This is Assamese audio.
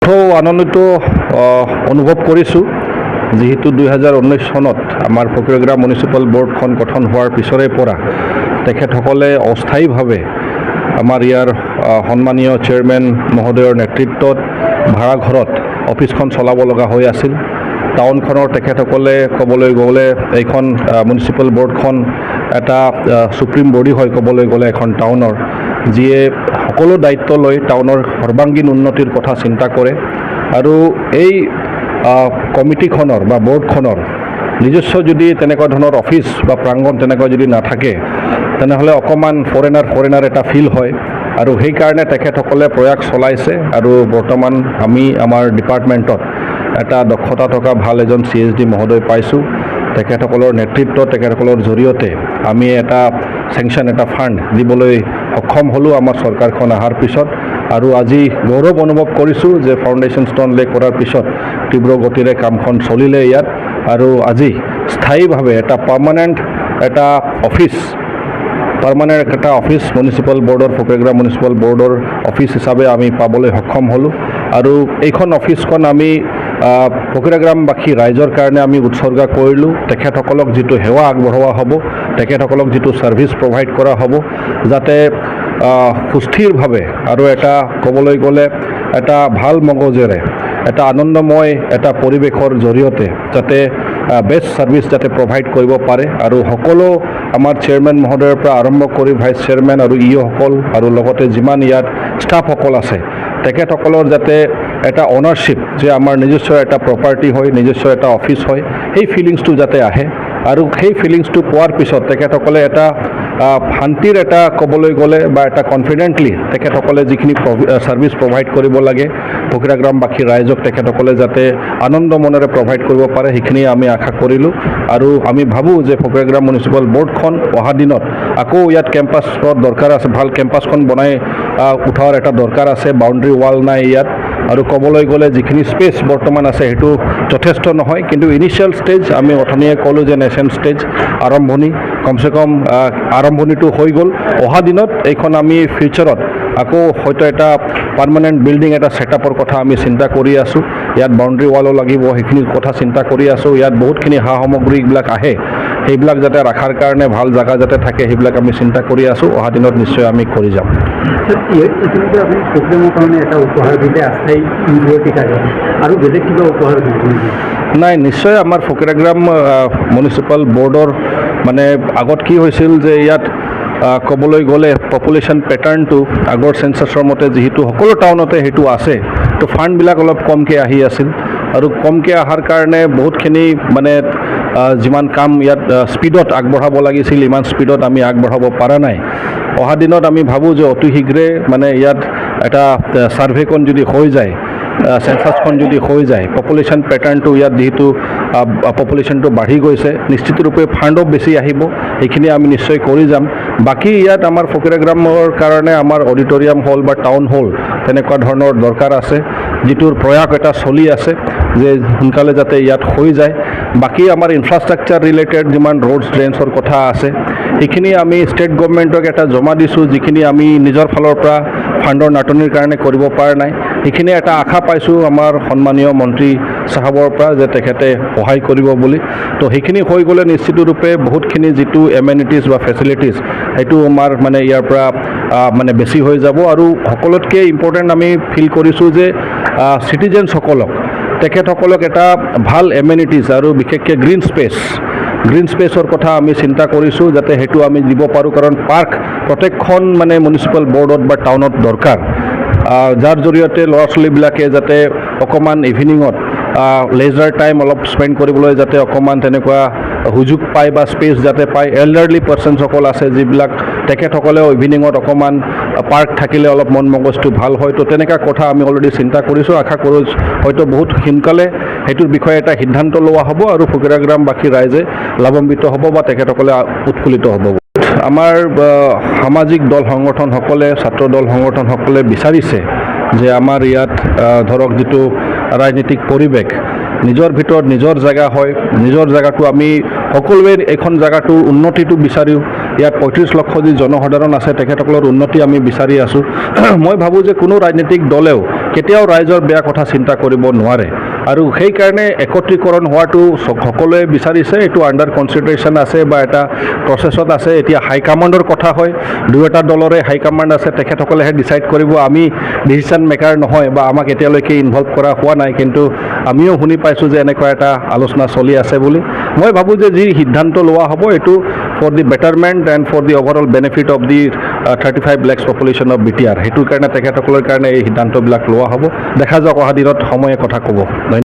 আনন্দিত অনুভৱ কৰিছোঁ যিহেতু 2019 চনত আমাৰ ফকিৰগাঁও মিউনিচিপাল বৰ্ডখন গঠন হোৱাৰ পিছৰে পৰা তেখেতসকলে অস্থায়ীভাৱে আমাৰ ইয়াৰ সন্মানীয় চেয়াৰমেন মহোদয়ৰ নেতৃত্বত ভাড়াঘৰত অফিচখন চলাব লগা হৈ আছিল। টাউনখনৰ তেখেতসকলে ক'বলৈ গ'লে এইখন মিউনিচিপাল বৰ্ডখন এটা সুপ্ৰিম বডি হয় ক'বলৈ গ'লে এখন টাউনৰ, যিয়ে সকলো দায়িত্ব লৈ টাউনৰ সৰ্বাংগীন উন্নতিৰ কথা চিন্তা কৰে। আৰু এই কমিটিখনৰ বা বৰ্ডখনৰ নিজস্ব যদি তেনেকুৱা ধৰণৰ অফিচ বা প্ৰাংগণ তেনেকুৱা যদি নাথাকে তেনেহ'লে অকণমান ফৰেনাৰ এটা ফিল হয়। আৰু সেইকাৰণে তেখেতসকলে প্ৰয়াস চলাইছে আৰু বৰ্তমান আমি আমাৰ ডিপাৰ্টমেণ্টত এটা দক্ষতা থকা ভাল এজন CSD মহোদয় পাইছোঁ। তেখেতসকলৰ নেতৃত্বত তেখেতসকলৰ জৰিয়তে আমি এটা চেংচন এটা ফাণ্ড দিবলৈ সক্ষম হ'লোঁ আমাৰ চৰকাৰখন অহাৰ পিছত। আৰু আজি গৌৰৱ অনুভৱ কৰিছোঁ যে ফাউণ্ডেশ্যন ষ্ট'ন লে কৰাৰ পিছত তীব্ৰ গতিৰে কামখন চলিলে ইয়াত। আৰু আজি স্থায়ীভাৱে এটা পাৰ্মানেণ্ট এটা অফিচ মিউনিচিপাল বৰ্ডৰ ফকিৰগাঁও মিউনিচিপাল বৰ্ডৰ অফিচ হিচাপে আমি পাবলৈ সক্ষম হ'লোঁ। আৰু এইখন অফিচখন আমি ফকিৰগাঁওবাসী ৰাইজৰ কাৰণে আমি উৎসৰ্গা কৰিলোঁ। তেখেতসকলক যিটো সেৱা আগবঢ়োৱা হ'ব, তেখেতসকলক যিটো ছাৰ্ভিচ প্ৰভাইড কৰা হ'ব, যাতে সুস্থিৰভাৱে আৰু এটা ক'বলৈ গ'লে এটা ভাল মগজেৰে এটা আনন্দময় এটা পৰিৱেশৰ জৰিয়তে যাতে বেষ্ট ছাৰ্ভিচ যাতে প্ৰভাইড কৰিব পাৰে। আৰু সকলো আমাৰ চেয়াৰমেন মহোদয়ৰ পৰা আৰম্ভ কৰি ভাইচ চেয়াৰমেন আৰু ইঅ'সকল আৰু লগতে যিমান ইয়াত ষ্টাফসকল আছে তেখেতসকলৰ যাতে এটা অনাৰশ্বিপ যে আমাৰ নিজস্ব এটা প্ৰপাৰ্টি হয়, নিজস্ব এটা অফিচ হয়, সেই ফিলিংছটো যাতে আহে। আৰু সেই ফিলিংছটো পোৱাৰ পিছত তেখেতসকলে এটা শান্তিৰ এটা ক'বলৈ গ'লে বা এটা কনফিডেণ্টলি তেখেতসকলে যিখিনি ছাৰ্ভিচ প্ৰভাইড কৰিব লাগে ফকিৰগাঁওবাসী ৰাইজক তেখেতসকলে যাতে আনন্দ মনেৰে প্ৰভাইড কৰিব পাৰে, সেইখিনি আমি আশা কৰিলোঁ। আৰু আমি ভাবোঁ যে ফকিৰগাঁও মিউনিচিপাল বৰ্ডখন অহা দিনত আকৌ ইয়াত কেম্পাছৰ দৰকাৰ আছে, ভাল কেম্পাছখন বনাই উঠাৰ এটা দৰকাৰ আছে। বাউণ্ডেৰী ৱাল নাই ইয়াত। আৰু ক'বলৈ গ'লে যিখিনি স্পেচ বৰ্তমান আছে সেইটো যথেষ্ট নহয়, কিন্তু ইনিচিয়েল ষ্টেজ আমি অথনিয়ে ক'লোঁ যে নেশ্যন ষ্টেজ আৰম্ভণি কমচে কম আৰম্ভণিটো হৈ গ'ল। অহা দিনত এইখন আমি ফিউচাৰত আকৌ হয়তো এটা পাৰ্মানেণ্ট বিল্ডিং এটা ছেটআপৰ কথা আমি চিন্তা কৰি আছোঁ। ইয়াত বাউণ্ডেৰী ৱালো লাগিব, সেইখিনিৰ কথা চিন্তা কৰি আছোঁ। ইয়াত বহুতখিনি সা সামগ্ৰীবিলাক আহে, সেইবিলাক যাতে ৰখাৰ কাৰণে ভাল জেগা যাতে থাকে সেইবিলাক আমি চিন্তা কৰি আছোঁ। অহা দিনত নিশ্চয় আমি কৰি যাম। ইতিমধ্যে আপুনি প্ৰগ্ৰেমৰ কাৰণে এটা উপহাৰ দিলে আস্থায়ী আৰু বেলেগ কিবা উপহাৰ দিব? নাই, নিশ্চয় আমাৰ ফকিৰগাঁও মিউনিচিপাল বৰ্ডৰ মানে আগত কি হৈছিল যে ইয়াত ক'বলৈ গ'লে পপুলেশ্যন পেটাৰ্ণটো আগৰ চেঞ্চাছৰ মতে যিহেতু সকলো টাউনতে সেইটো আছে, তো ফাণ্ডবিলাক অলপ কমকৈ আহি আছিল। আৰু কমকৈ অহাৰ কাৰণে বহুতখিনি মানে যিমান কাম ইয়াত স্পীডত আগবঢ়াব লাগিছিল ইমান স্পীডত আমি আগবঢ়াব পৰা নাই। অহা দিনত আমি ভাবোঁ যে অতি শীঘ্ৰে মানে ইয়াত এটা ছাৰ্ভেখন যদি হৈ যায়, চেঞ্চাছখন যদি হৈ যায়, পপুলেশ্যন পেটাৰ্ণটো ইয়াত যিহেতু পপুলেশ্যনটো বাঢ়ি গৈছে, নিশ্চিতৰূপে ফাণ্ডো বেছি আহিব, সেইখিনি আমি নিশ্চয় কৰি যাম। বাকী ইয়াত আমাৰ ফকিৰগাঁৱৰ কাৰণে আমাৰ অডিটৰিয়াম হল বা টাউন হল তেনেকুৱা ধৰণৰ দৰকাৰ আছে, যিটোৰ প্ৰয়াস এটা চলি আছে যে সোনকালে যাতে ইয়াত হৈ যায়। বাকী আমাৰ ইনফ্ৰাষ্ট্ৰাকচাৰ ৰিলেটেড যিমান ৰোডছ ড্ৰেইনছৰ কথা আছে সেইখিনি আমি ষ্টেট গভৰ্ণমেণ্টক এটা জমা দিছোঁ, যিখিনি আমি নিজৰ ফালৰ পৰা ফাণ্ডৰ নাটনিৰ কাৰণে কৰিব পৰা নাই। সেইখিনি এটা আশা পাইছোঁ আমাৰ সন্মানীয় মন্ত্ৰী চাহাবৰ পৰা যে তেখেতে সহায় কৰিব বুলি। তো সেইখিনি হৈ গ'লে নিশ্চিতৰূপে বহুতখিনি যিটো এমেনিটিজ বা ফেচিলিটিজ সেইটো আমাৰ মানে ইয়াৰ পৰা মানে বেছি হৈ যাব। আৰু সকলোতকৈ ইম্পৰ্টেণ্ট আমি ফিল কৰিছোঁ যে চিটিজেনসকলক তেখেতসকলক এটা ভাল এমেনিটিজ আৰু বিশেষকৈ গ্ৰীণ স্পেচৰ কথা আমি চিন্তা কৰিছোঁ যাতে সেইটো আমি দিব পাৰোঁ। কাৰণ পাৰ্ক প্ৰত্যেকখন মানে মিউনিচিপাল বৰ্ডত বা টাউনত দৰকাৰ, যাৰ জৰিয়তে ল'ৰা ছোৱালীবিলাকে যাতে অকণমান ইভিনিঙত লেজাৰ টাইম অলপ স্পেণ্ড কৰিবলৈ যাতে অকণমান তেনেকুৱা সুযোগ পায় বা স্পেচ যাতে পায়। এল্ডাৰলি পাৰ্চনসকল আছে যিবিলাক, তেখেতসকলেও ইভিনিঙত অকণমান পাৰ্ক থাকিলে অলপ মন মগজটো ভাল হয়। তো তেনেকুৱা কথা আমি অলৰেডি চিন্তা কৰিছোঁ। আশা কৰোঁ হয়তো বহুত সোনকালে সেইটোৰ বিষয়ে এটা সিদ্ধান্ত লোৱা হ'ব আৰু ফকিৰগাঁওবাসী ৰাইজে লাভান্বিত হ'ব বা তেখেতসকলে উৎফুল্লিত হ'ব। আমাৰ সামাজিক দল সংগঠনসকলে, ছাত্ৰ দল সংগঠনসকলে বিচাৰিছে যে আমাৰ ইয়াত ধৰক যিটো ৰাজনীতিক পৰিৱেশ নিজৰ ভিতৰত নিজৰ জেগা হয়, নিজৰ জেগাটো আমি সকলোৱে এইখন জেগাটোৰ উন্নতিটো বিচাৰোঁ। ইয়াত 35 লক্ষ যি জনসাধাৰণ আছে তেখেতসকলৰ উন্নতি আমি বিচাৰি আছোঁ মই ভাবোঁ যে কোনো ৰাজনৈতিক দলেও কেতিয়াও ৰাইজৰ বেয়া কথা চিন্তা কৰিব নোৱাৰে আৰু সেইকাৰণে একত্ৰীকৰণ হোৱাটো সকলোৱে বিচাৰিছে এইটো আণ্ডাৰ কনচিডাৰেশ্যন আছে বা এটা প্ৰচেছত আছে এতিয়া হাইকমাণ্ডৰ কথা হয় দুয়োটা দলৰে হাইকমাণ্ড আছে তেখেতসকলেহে ডিচাইড কৰিব আমি ডিচিশ্যন মেকাৰ নহয় বা আমাক এতিয়ালৈকে ইনভলভ কৰা হোৱা নাই কিন্তু আমিও শুনি পাইছোঁ যে এনেকুৱা এটা আলোচনা চলি আছে বুলি মই ভাবোঁ যে যি সিদ্ধান্ত লোৱা হ'ব এইটো for the betterment and for the overall benefit of the 35 lakhs population of BTR সেইটোৰ কাৰণে তেখেতসকলৰ কাৰণে এই সিদ্ধান্তবিলাক লোৱা হ'ব দেখা যাওক অহা দিনত সময়ে কথা ক'ব